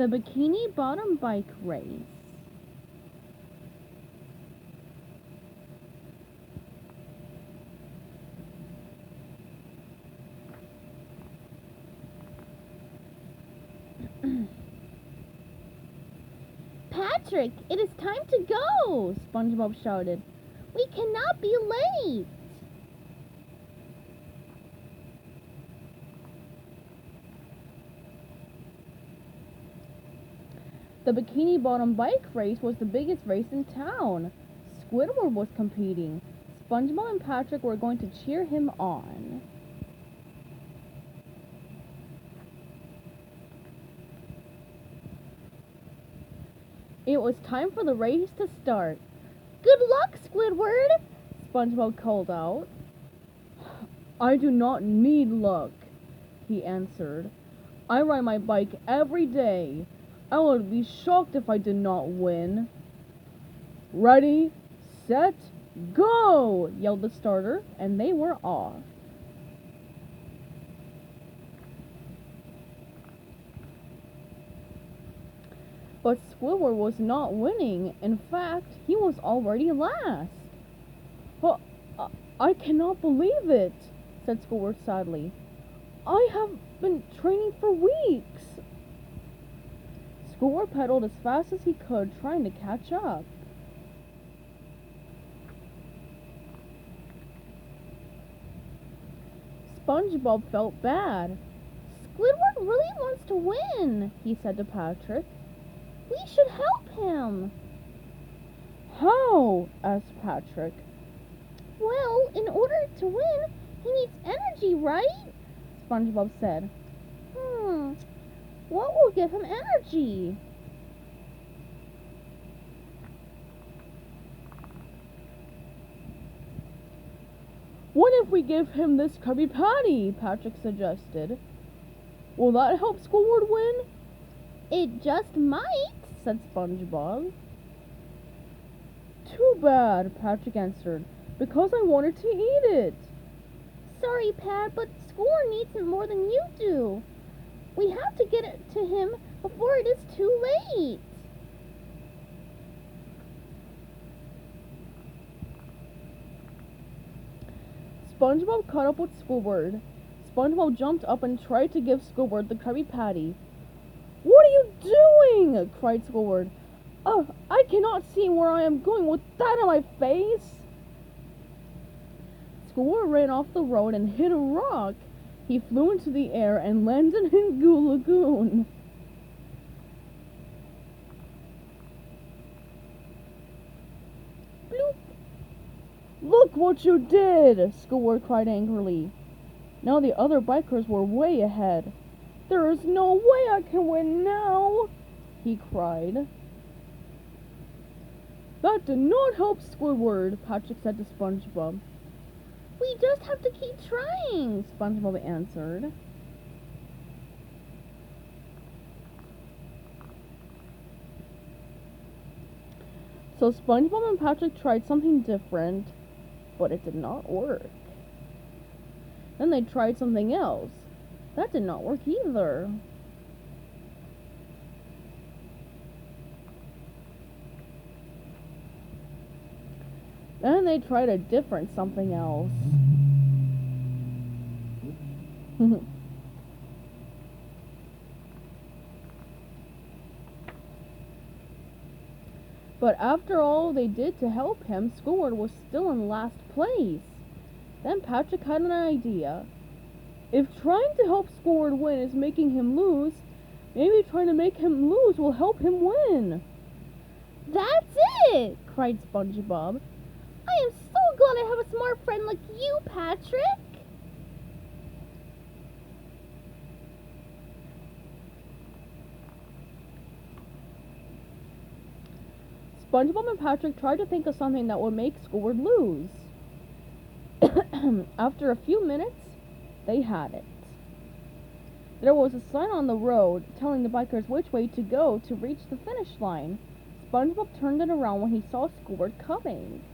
The Bikini Bottom Bike Race. Patrick, it is time to go, SpongeBob shouted. We cannot be late. The Bikini Bottom Bike Race was the biggest race in town. Squidward was competing. SpongeBob and Patrick were going to cheer him on. It was time for the race to start. Good luck, Squidward, SpongeBob called out. I do not need luck, he answered. I ride my bike every day. I would be shocked if I did not win. Ready, set, go, yelled the starter, and they were off. But Squidward was not winning. In fact, he was already last. Oh, I cannot believe it, said Squidward sadly. I have been training for weeks. Squidward pedaled as fast as he could, trying to catch up. SpongeBob felt bad. Squidward really wants to win, he said to Patrick. We should help him. How? Asked Patrick. Well, in order to win, he needs energy, right? SpongeBob said. What will give him energy? What if we give him this Krabby Patty? Patrick suggested. Will that help Squidward win? It just might, said SpongeBob. Too bad, Patrick answered, because I wanted to eat it. Sorry, Pat, but Squidward needs it more than you do. We have to get it to him before it is too late. SpongeBob caught up with Squidward. SpongeBob jumped up and tried to give Squidward the Krabby Patty. What are you doing? Cried Squidward. I cannot see where I am going with that on my face. Squidward ran off the road and hit a rock. He flew into the air and landed in Goo Lagoon. Bloop. Look what you did! Squidward cried angrily. Now the other bikers were way ahead. There is no way I can win now, he cried. That did not help Squidward, Patrick said to SpongeBob. We just have to keep trying, SpongeBob answered. So SpongeBob and Patrick tried something different, but it did not work. Then they tried something else. That did not work either. Then they tried a different something else. But after all they did to help him, Squidward was still in last place. Then Patrick had an idea. If trying to help Squidward win is making him lose, maybe trying to make him lose will help him win. That's it! Cried SpongeBob. I am so glad I have a smart friend like you, Patrick! SpongeBob and Patrick tried to think of something that would make Squidward lose. After a few minutes, they had it. There was a sign on the road telling the bikers which way to go to reach the finish line. SpongeBob turned it around when he saw Squidward coming.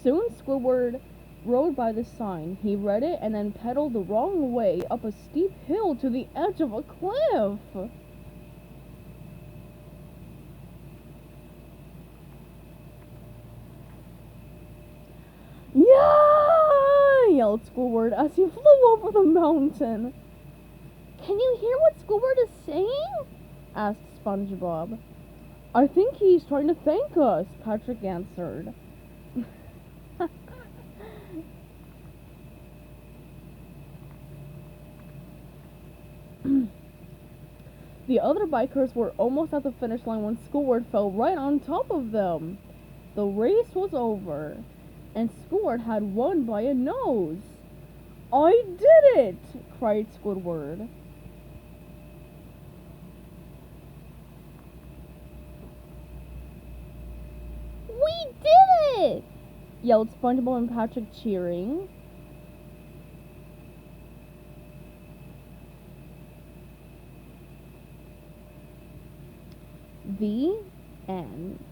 Soon Squidward rode by the sign. He read it and then pedaled the wrong way up a steep hill to the edge of a cliff. Yeah! Yelled Squidward as he flew over the mountain. Can you hear what Squidward is saying? Asked SpongeBob. I think he's trying to thank us, Patrick answered. The other bikers were almost at the finish line when Squidward fell right on top of them. The race was over, and Squidward had won by a nose. I did it! Cried Squidward. We did it! Yelled SpongeBob and Patrick, cheering. The end.